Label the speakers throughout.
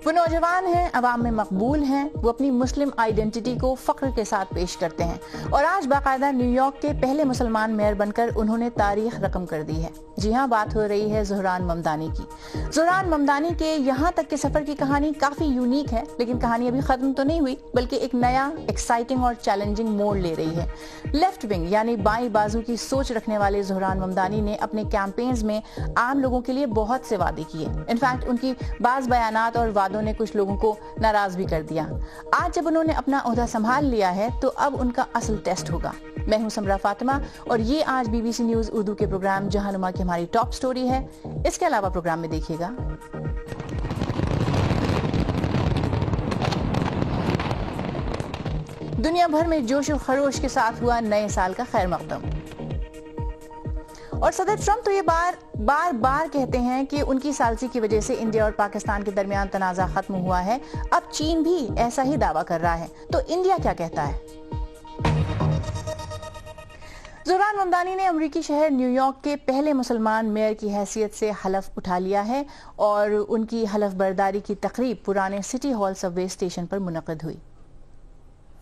Speaker 1: वो नौजवान हैं, अवाम में मकबूल हैं, वो अपनी मुस्लिम आइडेंटिटी को फ़ख्र के साथ पेश करते हैं और आज बाकायदा न्यूयॉर्क के पहले मुसलमान मेयर बनकर उन्होंने तारीख रकम कर दी है। जी हाँ, बात हो रही है ज़ोहरान ममदानी की। ज़ोहरान ममदानी के यहाँ तक के सफ़र की कहानी काफ़ी यूनिक है, लेकिन कहानी अभी ख़त्म तो नहीं हुई, बल्कि एक नया एक्साइटिंग और चैलेंजिंग मोड़ ले रही है। लेफ्ट विंग यानी बाईं बाजू की सोच रखने वाले ज़ोहरान ममदानी ने अपने कैंपेन्स में आम लोगों के लिए बहुत से वादे किए। इनफैक्ट उनकी बाज़ बयानात और वादों ने कुछ लोगों को नाराज भी कर दिया। आज जब उन्होंने अपना ओहदा संभाल लिया है तो अब उनका असल टेस्ट होगा। मैं हूं समरा फातिमा और ये आज BBC न्यूज़ उर्दू के प्रोग्राम जहानुमा की हमारी टॉप स्टोरी है। इसके अलावा प्रोग्राम में देखिएगा दुनिया भर में जोश और खरोश के साथ हुआ नए साल का खैर मकदम। और सदर ट्रंप तो ये बार बार कहते हैं कि उनकी सालसी की वजह से इंडिया और पाकिस्तान के दरमियान तनाज़ा खत्म हुआ है। अब चीन भी ऐसा ही दावा कर रहा है, तो इंडिया क्या कहता है? ज़ोहरान ममदानी ने अमरीकी शहर न्यूयॉर्क के पहले मुसलमान मेयर की हैसियत से हलफ उठा लिया है और उनकी हलफ बर्दारी की तकरीब पुराने सिटी हॉल सबवे स्टेशन पर मुनक़िद हुई।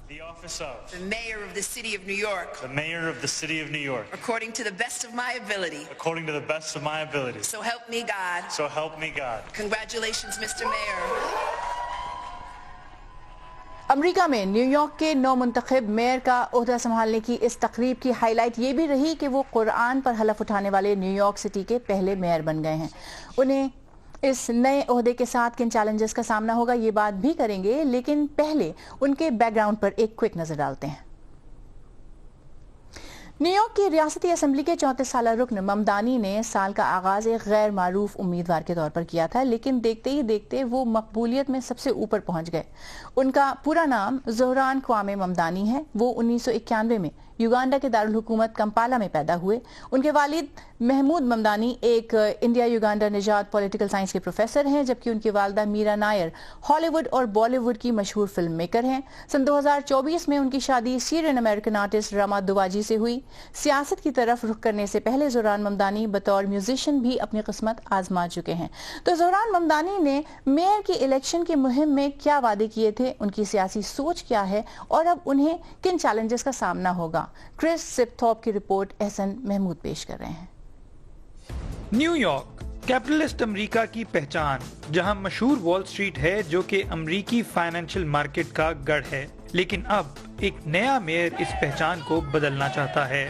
Speaker 2: The office of
Speaker 3: the mayor of the city of New York,
Speaker 2: the mayor of the city of New York,
Speaker 3: according to the best of my ability.
Speaker 2: according to the best of my ability.
Speaker 3: So help me God.
Speaker 2: So help me God.
Speaker 3: Congratulations, Mr. Mayor.
Speaker 1: अमरीका में New York के नौ मुंतखब mayor का ओहदा संभालने की इस तकरीब की हाईलाइट ये भी रही कि वो कुरान पर हलफ उठाने वाले न्यूयॉर्क सिटी के पहले मेयर बन गए हैं। उन्हें इस नए ओहदे के साथ किन चैलेंजेस का सामना होगा ये बात भी करेंगे, लेकिन पहले उनके बैकग्राउंड पर एक क्विक नजर डालते हैं। न्यूयॉर्क की रियासती असेंबली के 34 साल रुकन ममदानी ने साल का आगाज एक गैर मारूफ उम्मीदवार के तौर पर किया था, लेकिन देखते ही देखते वो मकबूलियत में सबसे ऊपर पहुंच गए। उनका पूरा नाम ज़ोहरान क्वामे ममदानी है। वो 1991 में युगांडा के दारुल हुकूमत कंपाला में पैदा हुए। उनके वालिद महमूद ममदानी एक इंडिया युगांडा निजात पॉलिटिकल साइंस के प्रोफेसर हैं, जबकि उनकी वालदा मीरा नायर हॉलीवुड और बॉलीवुड की मशहूर फिल्म मेकर हैं। सन 2024 में उनकी शादी सीरियन अमेरिकन आर्टिस्ट रमा दुवाजी से हुई। सियासत की तरफ रुख करने से पहले ज़ोहरान ममदानी बतौर म्यूजिशियन भी अपनी किस्मत आजमा चुके हैं। तो ज़ोहरान ममदानी ने मेयर की इलेक्शन की मुहिम में क्या वादे किए थे, उनकी सियासी सोच क्या है और अब उन्हें किन चैलेंजेस का सामना होगा? क्रिस सिपथॉप की रिपोर्ट एहसन महमूद पेश कर रहे हैं।
Speaker 4: न्यूयॉर्क कैपिटलिस्ट अमेरिका की पहचान, जहां मशहूर वॉल स्ट्रीट है जो कि अमेरिकी फाइनेंशियल मार्केट का गढ़ है, लेकिन अब एक नया मेयर इस पहचान को बदलना चाहता है।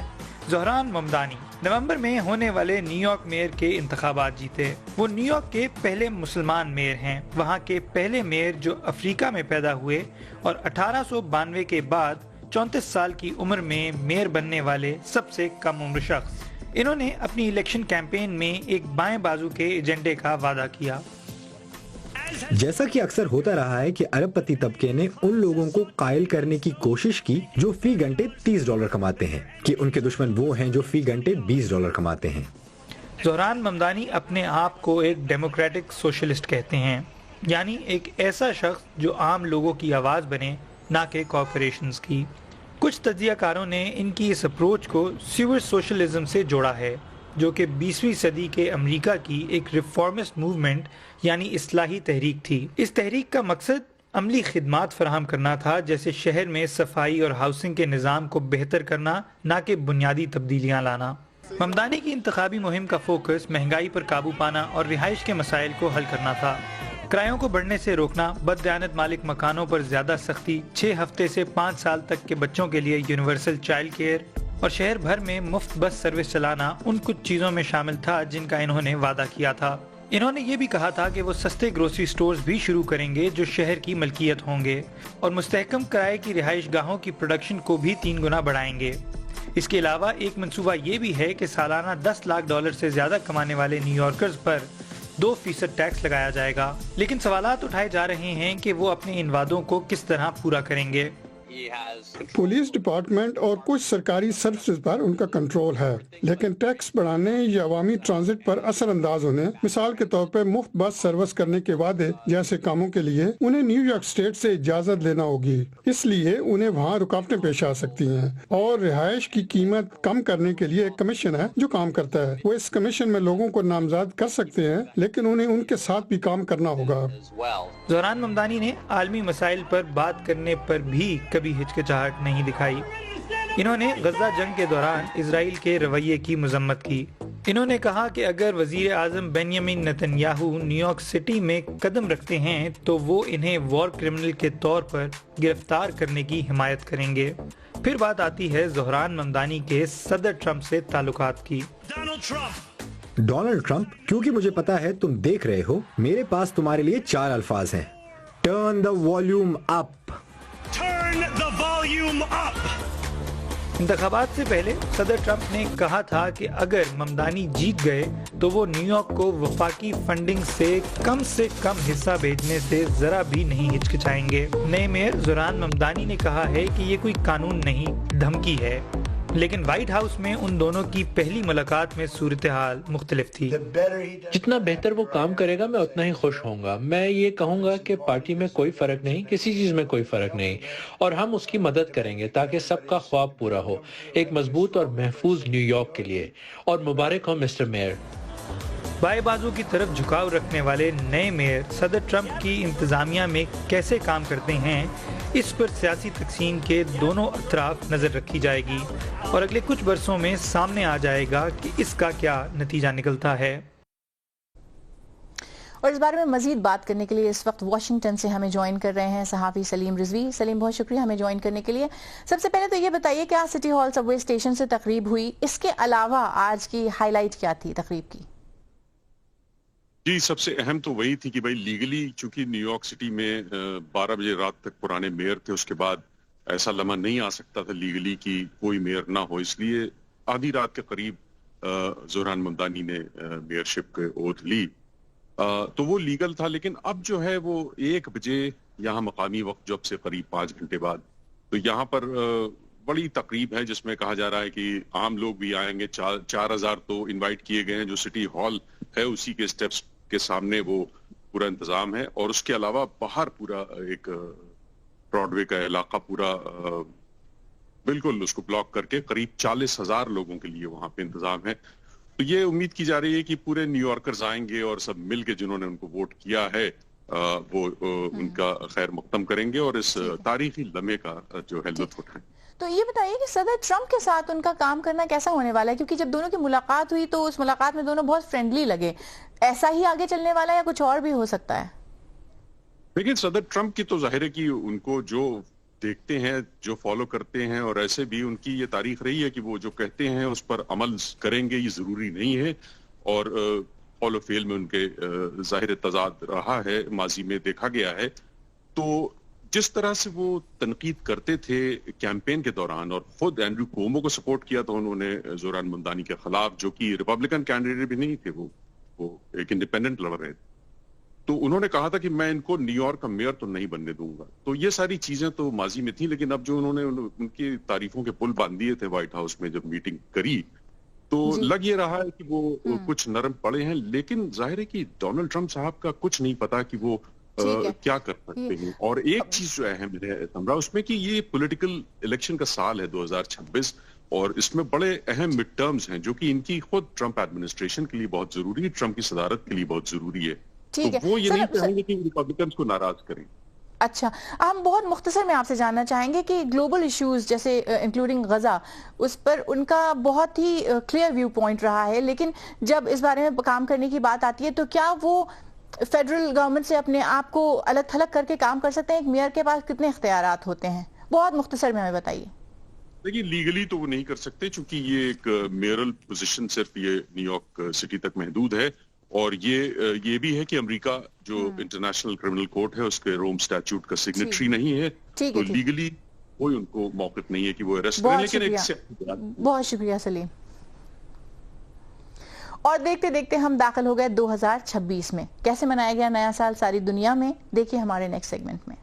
Speaker 4: ज़ोहरान ममदानी नवंबर में होने वाले न्यूयॉर्क मेयर के इंतखाबात जीते। वो न्यूयॉर्क के पहले मुसलमान मेयर हैं, वहाँ के पहले मेयर जो अफ्रीका में पैदा हुए और 1892 के बाद 34 साल की उम्र में मेयर बनने वाले सबसे कम उम्र शख्स। इन्होंने अपनी इलेक्शन कैंपेन में एक बाएं बाजू के एजेंडे का वादा किया।
Speaker 5: जैसा कि अक्सर होता रहा है कि अरबपति तबके ने उन लोगों को कायल करने की कोशिश की जो फी घंटे $30 कमाते हैं, कि उनके दुश्मन वो हैं जो फी घंटे $20 कमाते हैं।
Speaker 4: ज़ोहरान ममदानी अपने आप को एक डेमोक्रेटिक सोशलिस्ट कहते हैं, यानी एक ऐसा शख्स जो आम लोगों की आवाज़ बने, ना कि कॉर्पोरेशंस की। कुछ तज्जियाकारों ने इनकी इस अप्रोच को सिविल सोशलिज्म से जोड़ा है, जो कि 20वीं सदी के अमेरिका की एक रिफॉर्मिस्ट मूवमेंट यानी इस्लाही तहरीक थी। इस तहरीक का मकसद अमली खिदमात फराहम करना था, जैसे शहर में सफाई और हाउसिंग के निज़ाम को बेहतर करना, ना कि बुनियादी तब्दीलियाँ लाना। ममदानी की इंतखाबी मुहिम का फोकस महंगाई पर काबू पाना और रिहाइश के मसाइल को हल करना था। किरायों को बढ़ने से रोकना, बददयानत मालिक मकानों पर ज्यादा सख्ती, 6 हफ्ते से 5 साल तक के बच्चों के लिए यूनिवर्सल चाइल्ड केयर और शहर भर में मुफ्त बस सर्विस चलाना उन कुछ चीज़ों में शामिल था जिनका इन्होंने वादा किया था। इन्होंने ये भी कहा था कि वो सस्ते ग्रोसरी स्टोर्स भी शुरू करेंगे जो शहर की मलकियत होंगे और मुस्तहकम किराए की रिहाइश गाहों की प्रोडक्शन को भी 3 गुना बढ़ाएंगे। इसके अलावा एक मंसूबा ये भी है कि सालाना $10 लाख से ज्यादा कमाने वाले न्यूयॉर्कर्स पर 2% टैक्स लगाया जाएगा। लेकिन सवालात उठाए जा रहे हैं कि वो अपने इन वादों को किस तरह पूरा करेंगे।
Speaker 6: पुलिस डिपार्टमेंट और कुछ सरकारी सर्विसेज पर उनका कंट्रोल है, लेकिन टैक्स बढ़ाने या अवामी ट्रांजिट पर असरअंदाज होने, मिसाल के तौर पर मुफ्त बस सर्विस करने के वादे जैसे कामों के लिए उन्हें न्यूयॉर्क स्टेट से इजाजत लेना होगी। इसलिए उन्हें वहाँ रुकावटें पेश आ सकती हैं। और रिहाइश की कीमत कम करने के लिए एक कमीशन है जो काम करता है। वो इस कमीशन में लोगों को नामजद कर सकते हैं, लेकिन उन्हें उनके साथ भी काम करना होगा।
Speaker 4: ज़ोहरान ममदानी ने आलमी मसाइल पर बात करने पर भी कभी हिचकिचाहट नहीं दिखाई। इन्होंने गजा जंग के दौरान इजराइल के रवैये की मजम्मत की। इन्होंने कहा कि अगर वजीर आजम बेंयामिन नेतन्याहू न्यूयॉर्क सिटी में कदम रखते हैं तो वो इन्हें वॉर क्रिमिनल के तौर पर गिरफ्तार करने की हिमायत करेंगे। फिर बात आती है ज़ोहरान ममदानी के सदर ट्रंप से ताल्लुकात की।
Speaker 5: डोनाल्ड ट्रंप, क्योंकि मुझे पता है तुम देख रहे हो, मेरे पास तुम्हारे लिए 4 अल्फाज हैं। Turn the volume up.
Speaker 2: Turn the volume up.
Speaker 4: इंतखाबात से पहले सदर ट्रंप ने कहा था कि अगर ममदानी जीत गए तो वो न्यूयॉर्क को वफाकी फंडिंग से कम हिस्सा भेजने से जरा भी नहीं हिचकिचाएंगे। नए मेयर ज़ोहरान ममदानी ने कहा है कि ये कोई कानून नहीं, धमकी है। लेकिन व्हाइट हाउस में उन दोनों की पहली मुलाकात में सूरत हाल मुख्तलिफ थी।
Speaker 7: जितना बेहतर वो काम करेगा मैं उतना ही खुश होऊंगा। मैं ये कहूंगा कि पार्टी में कोई फर्क नहीं, किसी चीज में कोई फर्क नहीं, और हम उसकी मदद करेंगे ताकि सबका ख्वाब पूरा हो, एक मजबूत और महफूज न्यूयॉर्क के लिए। और मुबारक हो मिस्टर मेयर।
Speaker 4: बाएं बाजू की तरफ झुकाव रखने वाले नए मेयर सदर ट्रंप की इंतजामिया में कैसे काम करते हैं, इस पर सियासी तकसीम के दोनों अतराफ नजर रखी जाएगी और अगले कुछ बरसों में सामने आ जाएगा कि इसका क्या नतीजा निकलता है।
Speaker 1: और इस बारे में मजीद बात करने के लिए इस वक्त वाशिंगटन से हमें ज्वाइन कर रहे हैं सहाफ़ी सलीम रिजवी। सलीम, बहुत शुक्रिया हमें ज्वाइन करने के लिए। सबसे पहले तो ये बताइए कि आज सिटी हॉल सबवे स्टेशन से तकरीब हुई, इसके अलावा आज की हाईलाइट क्या थी तकरीब की?
Speaker 8: जी, सबसे अहम तो वही थी कि भाई लीगली चूंकि न्यूयॉर्क सिटी में 12 बजे रात तक पुराने मेयर थे, उसके बाद ऐसा लम्हा नहीं आ सकता था लीगली कि कोई मेयर ना हो, इसलिए आधी रात के करीब ज़ोहरान ममदानी ने मेयरशिप के ओथ ली। तो वो लीगल था, लेकिन अब जो है वो 1 बजे यहाँ मकामी वक्त जब से करीब 5 घंटे बाद, तो यहाँ पर बड़ी तकरीब है जिसमें कहा जा रहा है कि आम लोग भी आएंगे। 4,000 तो इनवाइट किए गए हैं। जो सिटी हॉल है उसी के स्टेप्स के सामने वो पूरा इंतजाम है, और उसके अलावा बाहर पूरा एक ब्रॉडवे का इलाका पूरा बिल्कुल उसको ब्लॉक करके करीब 40,000 लोगों के लिए वहां पे इंतजाम है। तो ये उम्मीद की जा रही है कि पूरे न्यूयॉर्कर्स आएंगे और सब मिलके जिन्होंने उनको वोट किया है वो उनका खैर मकदम करेंगे और इस तारीखी लम्हे का जो है लुत्फ उठाएं।
Speaker 1: तो ये बताइए कि सदर ट्रंप के साथ उनका काम करना कैसा होने वाला है, क्योंकि जब दोनों की मुलाकात हुई तो उस मुलाकात में दोनों बहुत फ्रेंडली लगे। ऐसा ही आगे चलने वाला है या कुछ और भी हो सकता है?
Speaker 8: लेकिन सदर ट्रंप की तो जाहिर है कि उनको जो देखते हैं, जो फॉलो करते हैं, और ऐसे भी उनकी ये तारीख रही है कि वो जो कहते हैं उस पर अमल करेंगे, ये जरूरी नहीं है। और फॉलो फेल में उनके जाहिर तजाद रहा है, माजी में देखा गया है। तो जिस तरह से वो तनकीद करते थे कैंपेन के दौरान, और खुद एंड्रू कोमो को सपोर्ट किया था उन्होंने ज़ोहरान ममदानी के खिलाफ, जो कि रिपब्लिकन कैंडिडेट भी नहीं थे, वो एक इंडिपेंडेंट लड़ रहे थे। तो उन्होंने कहा था कि मैं इनको न्यूयॉर्क का मेयर तो नहीं बनने दूंगा। तो ये सारी चीजें तो माजी में थी, लेकिन अब जो उन्होंने उनकी तारीफों के पुल बांध दिए थे व्हाइट हाउस में जब मीटिंग करी, तो लग ये रहा है कि वो कुछ नरम पड़े हैं। लेकिन जाहिर है कि डोनाल्ड ट्रंप साहब का कुछ नहीं पता कि वो क्या कर सकते हैं। और एक चीज जो अहम है हमरा उसमें कि ये पॉलिटिकल इलेक्शन का साल है 2026, और इसमें बड़े अहम मिड टर्म्स हैं जो कि इनकी खुद ट्रंप एडमिनिस्ट्रेशन के लिए बहुत जरूरी है, ट्रंप की सदारत के लिए बहुत जरूरी है। तो वो ये नहीं चाहेंगे कि रिपब्लिकन्स को नाराज करें।
Speaker 1: अच्छा, हम बहुत मुख्तसर में आपसे जानना चाहेंगे कि ग्लोबल इश्यूज जैसे इंक्लूडिंग गजा, उस पर उनका बहुत ही क्लियर व्यू पॉइंट रहा है, लेकिन जब इस बारे में काम करने की बात आती है तो क्या वो फेडरल गवर्नमेंट से अपने आप को अलग थलग करके काम कर सकते हैं? एक मेयर के पास कितने इख्तियारात होते हैं? बहुत मुख्तसर में हमें बताइए।
Speaker 8: देखिए, लीगली तो वो नहीं कर सकते, क्योंकि ये एक मेयरल पोजीशन सिर्फ ये न्यूयॉर्क सिटी तक महदूद है। और ये भी है कि अमेरिका जो इंटरनेशनल क्रिमिनल कोर्ट है उसके रोम स्टैट्यूट का सिग्नेटरी नहीं है, तो लीगली कोई उनको मौक़िफ़ नहीं है कि वो अरेस्ट करें। लेकिन
Speaker 1: बहुत शुक्रिया सलीम। और देखते देखते हम दाखिल हो गए 2026 में। कैसे मनाया गया नया साल सारी दुनिया में, देखिए हमारे नेक्स्ट सेगमेंट में।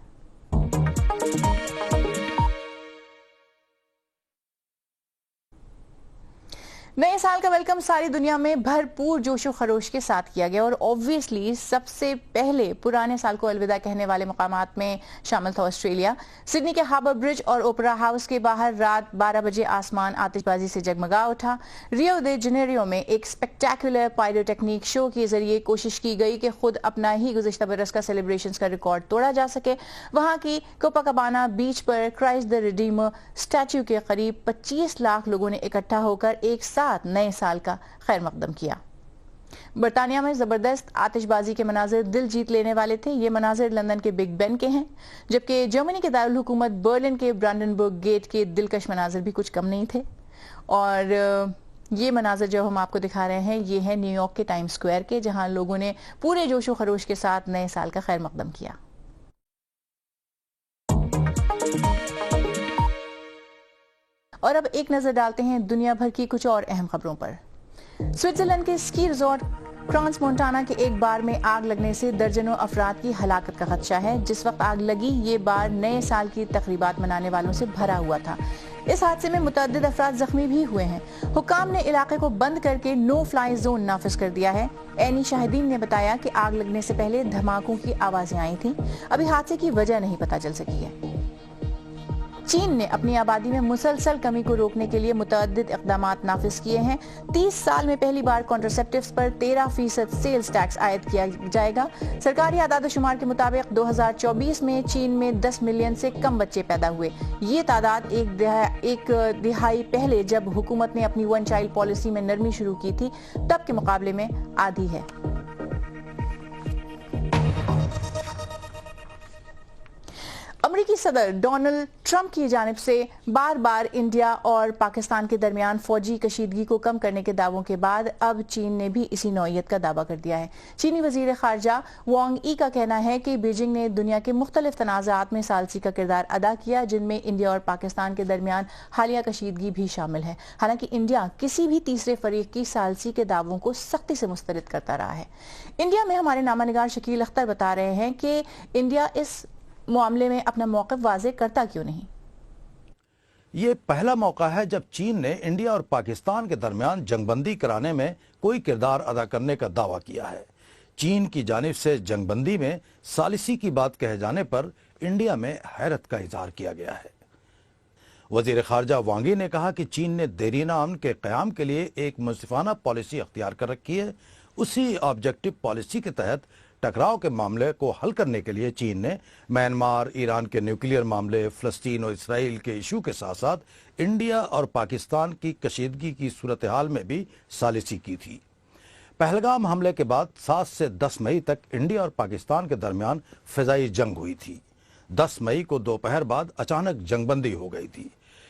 Speaker 1: نئے سال کا ویلکم ساری دنیا میں بھرپور جوش و خروش کے ساتھ کیا گیا اور اوبویسلی سب سے پہلے پرانے سال کو الوداع کہنے والے مقامات میں شامل تھا آسٹریلیا۔ سڈنی کے ہاربر برج اور اوپرا ہاؤس کے باہر رات 12 بجے آسمان آتش بازی سے جگمگا اٹھا۔ ریو دے جنیریو میں ایک اسپیکٹیکولر پائرو ٹیکنیک شو کے ذریعے کوشش کی گئی کہ خود اپنا ہی گزشتہ برس کا سیلیبریشنز کا ریکارڈ توڑا جا سکے۔ وہاں کی کوپاکابانا بیچ پر کرائسٹ دی ریڈیمر اسٹیچو کے قریب 25 لاکھ لوگوں نے اکٹھا ہو کر ایک ساتھ نئے سال کا خیر مقدم کیا۔ برطانیہ میں زبردست آتش بازی کے مناظر دل جیت لینے والے تھے۔ یہ مناظر لندن کے بگ بین کے ہیں، جبکہ جرمنی کے دارالحکومت برلن کے برانڈنبرگ گیٹ کے دلکش مناظر بھی کچھ کم نہیں تھے۔ اور یہ مناظر جو ہم آپ کو دکھا رہے ہیں یہ ہے نیو یارک کے ٹائم سکوائر کے، جہاں لوگوں نے پورے جوش و خروش کے ساتھ نئے سال کا خیر مقدم کیا۔ اور اب ایک نظر ڈالتے ہیں دنیا بھر کی کچھ اور اہم خبروں پر۔ سوئٹزرلینڈ کے اسکی ریزورٹ کرانس مونٹانا کے ایک بار میں آگ لگنے سے درجنوں افراد کی ہلاکت کا خدشہ ہے۔ جس وقت آگ لگی یہ بار نئے سال کی تقریبات منانے والوں سے بھرا ہوا تھا۔ اس حادثے میں متعدد افراد زخمی بھی ہوئے ہیں۔ حکام نے علاقے کو بند کر کے نو فلائی زون نافذ کر دیا ہے۔ عینی شاہدین نے بتایا کہ آگ لگنے سے پہلے دھماکوں کی آوازیں آئی تھیں۔ ابھی حادثے کی وجہ نہیں پتہ چل سکی ہے۔ چین نے اپنی آبادی میں مسلسل کمی کو روکنے کے لیے متعدد اقدامات نافذ کیے ہیں۔ 30 سال میں پہلی بار کنٹراسیپٹیوز پر 13% سیلز ٹیکس عائد کیا جائے گا۔ سرکاری اعداد و شمار کے مطابق 2024 میں چین میں 10 ملین سے کم بچے پیدا ہوئے۔ یہ تعداد ایک دہائی پہلے جب حکومت نے اپنی ون چائلڈ پالیسی میں نرمی شروع کی تھی تب کے مقابلے میں آدھی ہے۔ امریکی صدر ڈونلڈ ٹرمپ کی جانب سے بار بار انڈیا اور پاکستان کے درمیان فوجی کشیدگی کو کم کرنے کے دعووں کے بعد اب چین نے بھی اسی نوعیت کا دعویٰ کر دیا ہے۔ چینی وزیر خارجہ وانگ ای کا کہنا ہے کہ بیجنگ نے دنیا کے مختلف تنازعات میں ثالثی کا کردار ادا کیا، جن میں انڈیا اور پاکستان کے درمیان حالیہ کشیدگی بھی شامل ہے۔ حالانکہ انڈیا کسی بھی تیسرے فریق کی ثالثی کے دعووں کو سختی سے مسترد کرتا رہا ہے۔ انڈیا میں ہمارے نامہ نگار شکیل اختر بتا رہے ہیں کہ انڈیا اس معاملے میں اپنا موقف واضح کرتا کیوں نہیں؟
Speaker 9: یہ پہلا موقع ہے جب چین نے انڈیا اور پاکستان کے درمیان جنگ بندی کرانے میں کوئی کردار ادا کرنے کا دعویٰ کیا ہے۔ چین کی جانب سے جنگ بندی میں ثالثی کی بات کہے جانے پر انڈیا میں حیرت کا اظہار کیا گیا ہے۔ وزیر خارجہ وانگ ای نے کہا کہ چین نے دیرینہ امن کے قیام کے لیے ایک منصفانہ پالیسی اختیار کر رکھی ہے۔ اسی آبجیکٹو پالیسی کے تحت ٹکراؤ کے معاملے کو حل کرنے کے لیے چین نے میانمار، ایران کے نیوکلیئر معاملے، فلسطین اور اسرائیل کے ایشو کے ساتھ ساتھ انڈیا اور پاکستان کی کشیدگی کی صورتحال میں بھی ثالثی کی تھی۔ پہلگام حملے کے بعد 7 سے 10 مئی تک انڈیا اور پاکستان کے درمیان فضائی جنگ ہوئی تھی۔ 10 مئی کو دوپہر بعد اچانک جنگ بندی ہو گئی تھی۔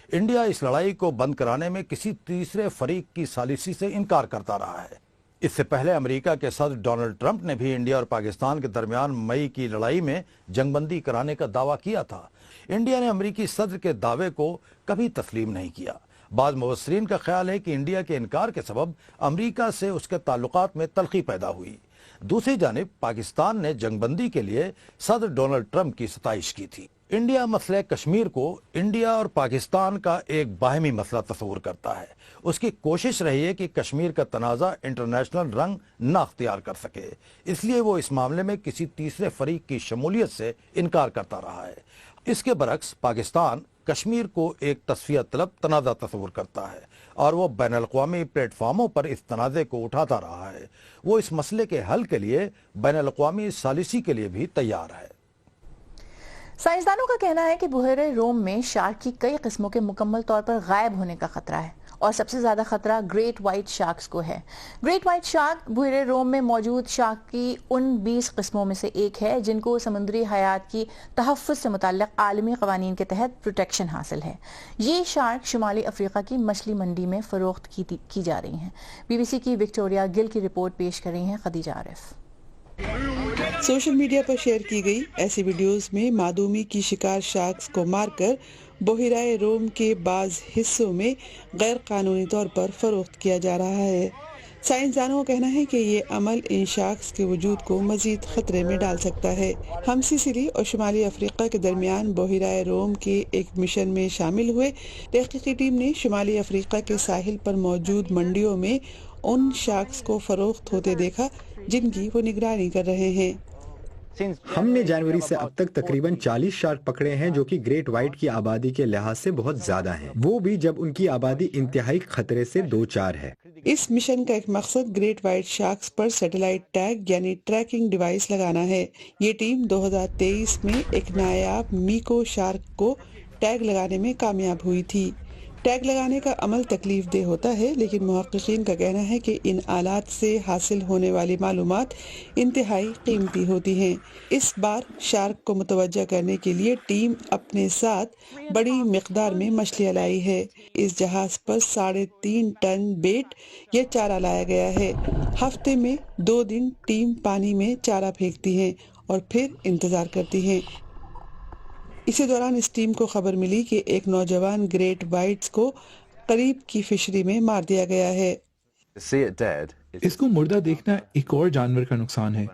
Speaker 9: انڈیا اس لڑائی کو بند کرانے میں کسی تیسرے فریق کی ثالثی سے انکار کرتا رہا ہے۔ اس سے پہلے امریکہ کے صدر ڈونلڈ ٹرمپ نے بھی انڈیا اور پاکستان کے درمیان مئی کی لڑائی میں جنگ بندی کرانے کا دعویٰ کیا تھا۔ انڈیا نے امریکی صدر کے دعوے کو کبھی تسلیم نہیں کیا۔ بعض مبصرین کا خیال ہے کہ انڈیا کے انکار کے سبب امریکہ سے اس کے تعلقات میں تلخی پیدا ہوئی۔ دوسری جانب پاکستان نے جنگ بندی کے لیے صدر ڈونلڈ ٹرمپ کی ستائش کی تھی۔ انڈیا مسئلہ کشمیر کو انڈیا اور پاکستان کا ایک باہمی مسئلہ تصور کرتا ہے۔ اس کی کوشش رہی ہے کہ کشمیر کا تنازع انٹرنیشنل رنگ نہ اختیار کر سکے، اس لیے وہ اس معاملے میں کسی تیسرے فریق کی شمولیت سے انکار کرتا رہا ہے۔ اس کے برعکس پاکستان کشمیر کو ایک تصفیہ طلب تنازع تصور کرتا ہے اور وہ بین الاقوامی پلیٹ فارموں پر اس تنازع کو اٹھاتا رہا ہے۔ وہ اس مسئلے کے حل کے لیے بین الاقوامی ثالثی کے لیے بھی تیار ہے۔
Speaker 1: سائنسدانوں کا کہنا ہے کہ بحیرہ روم میں شارک کی کئی قسموں کے مکمل طور پر غائب ہونے کا خطرہ ہے اور سب سے زیادہ خطرہ گریٹ وائٹ شارکس کو ہے۔ گریٹ وائٹ شارک بحیرہ روم میں موجود شارک کی ان 20 قسموں میں سے ایک ہے جن کو سمندری حیات کی تحفظ سے متعلق عالمی قوانین کے تحت پروٹیکشن حاصل ہے۔ یہ شارک شمالی افریقہ کی مچھلی منڈی میں فروخت کی جا رہی ہیں۔ بی بی سی کی وکٹوریا گل کی رپورٹ پیش کر رہی ہیں خدیجہ عارف۔
Speaker 10: سوشل میڈیا پر شیئر کی گئی ایسی ویڈیوز میں معدومی کی شکار شارکس کو مار کر بحیرہ روم کے بعض حصوں میں غیر قانونی طور پر فروخت کیا جا رہا ہے۔ سائنسدانوں کا کہنا ہے کہ یہ عمل ان شارکس کے وجود کو مزید خطرے میں ڈال سکتا ہے۔ ہم سسیلی اور شمالی افریقہ کے درمیان بحیرہ روم کے ایک مشن میں شامل ہوئے۔ تحقیقی ٹیم نے شمالی افریقہ کے ساحل پر موجود منڈیوں میں ان شارکس کو فروخت ہوتے دیکھا جن کی وہ نگرانی کر رہے ہیں۔
Speaker 5: ہم نے جنوری سے اب تک تقریباً 40 شارک پکڑے ہیں جو کہ گریٹ وائٹ کی آبادی کے لحاظ سے بہت زیادہ ہیں، وہ بھی جب ان کی آبادی انتہائی خطرے سے دوچار ہے۔
Speaker 10: اس مشن کا ایک مقصد گریٹ وائٹ شارکس پر سیٹلائٹ ٹیگ یعنی ٹریکنگ ڈیوائس لگانا ہے۔ یہ ٹیم 2023 میں ایک نایاب میکو شارک کو ٹیگ لگانے میں کامیاب ہوئی تھی۔ ٹیگ لگانے کا عمل تکلیف دہ ہوتا ہے، لیکن محققین کا کہنا ہے کہ ان آلات سے حاصل ہونے والی معلومات انتہائی قیمتی ہوتی ہیں۔ اس بار شارک کو متوجہ کرنے کے لیے ٹیم اپنے ساتھ بڑی مقدار میں مچھلیاں لائی ہے۔ اس جہاز پر 3.5 ٹن بیٹ یا چارہ لایا گیا ہے۔ ہفتے میں 2 دن ٹیم پانی میں چارہ پھینکتی ہے اور پھر انتظار کرتی ہے۔ اسی دوران اس ٹیم کو خبر ملی کہ ایک نوجوان گریٹ وائٹس کو قریب کی فشری میں مار دیا گیا ہے۔
Speaker 11: اس کو مردہ دیکھنا ایک اور جانور کا نقصان ہے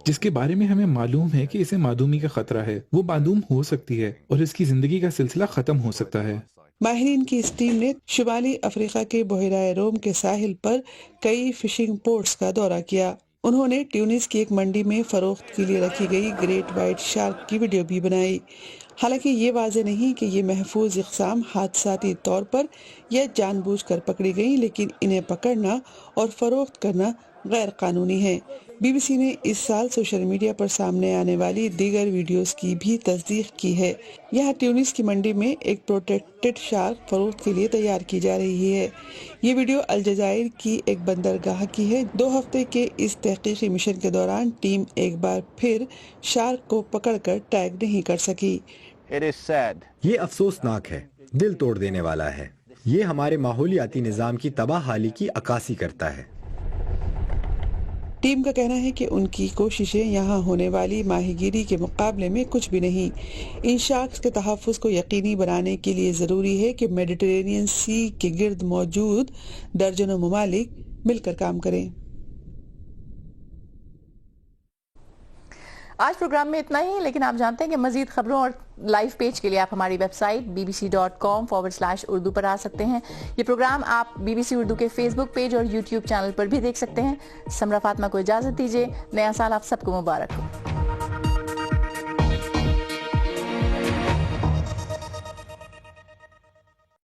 Speaker 11: جس کے بارے میں ہمیں معلوم ہے کہ اسے معدومی کا خطرہ ہے۔ وہ معدوم ہو سکتی ہے اور اس کی زندگی کا سلسلہ ختم ہو سکتا ہے۔
Speaker 10: ماہرین کی اس ٹیم نے شمالی افریقہ کے بحیرہ روم کے ساحل پر کئی فشنگ پورٹس کا دورہ کیا۔ انہوں نے ٹیونس کی ایک منڈی میں فروخت کے لیے رکھی گئی گریٹ وائٹ شارک کی ویڈیو بھی بنائی۔ حالانکہ یہ واضح نہیں کہ یہ محفوظ اقسام حادثاتی طور پر یا جان بوجھ کر پکڑی گئیں، لیکن انہیں پکڑنا اور فروخت کرنا غیر قانونی ہے۔ بی بی سی نے اس سال سوشل میڈیا پر سامنے آنے والی دیگر ویڈیوز کی بھی تصدیق کی ہے۔ یہاں ٹیونس کی منڈی میں ایک پروٹیکٹڈ شارک فروخت کے لیے تیار کی جا رہی ہے۔ یہ ویڈیو الجزائر کی ایک بندرگاہ کی ہے۔ 2 ہفتے کے اس تحقیقی مشن کے دوران ٹیم ایک بار پھر شارک کو پکڑ کر ٹیگ نہیں کر سکی۔
Speaker 5: یہ افسوسناک ہے، دل توڑ دینے والا ہے۔ یہ ہمارے ماحولیاتی نظام کی تباہ حالی کی عکاسی کرتا ہے۔
Speaker 10: ٹیم کا کہنا ہے کہ ان کی کوششیں یہاں ہونے والی ماہی گیری کے مقابلے میں کچھ بھی نہیں۔ ان شارکس کے تحفظ کو یقینی بنانے کے لیے ضروری ہے کہ میڈیٹرینین سی کے گرد موجود درجنوں ممالک مل کر کام کریں۔
Speaker 1: آج پروگرام میں اتنا ہی، لیکن آپ جانتے ہیں کہ مزید خبروں اور لائیو پیج کے لیے آپ ہماری ویب سائٹ bbc.com/urdu پر آ سکتے ہیں۔ یہ پروگرام آپ BBC اردو کے فیس بک پیج اور یوٹیوب چینل پر بھی دیکھ سکتے ہیں۔ سمرا فاطمہ کو اجازت دیجیے، نیا سال آپ سب کو مبارک ہو۔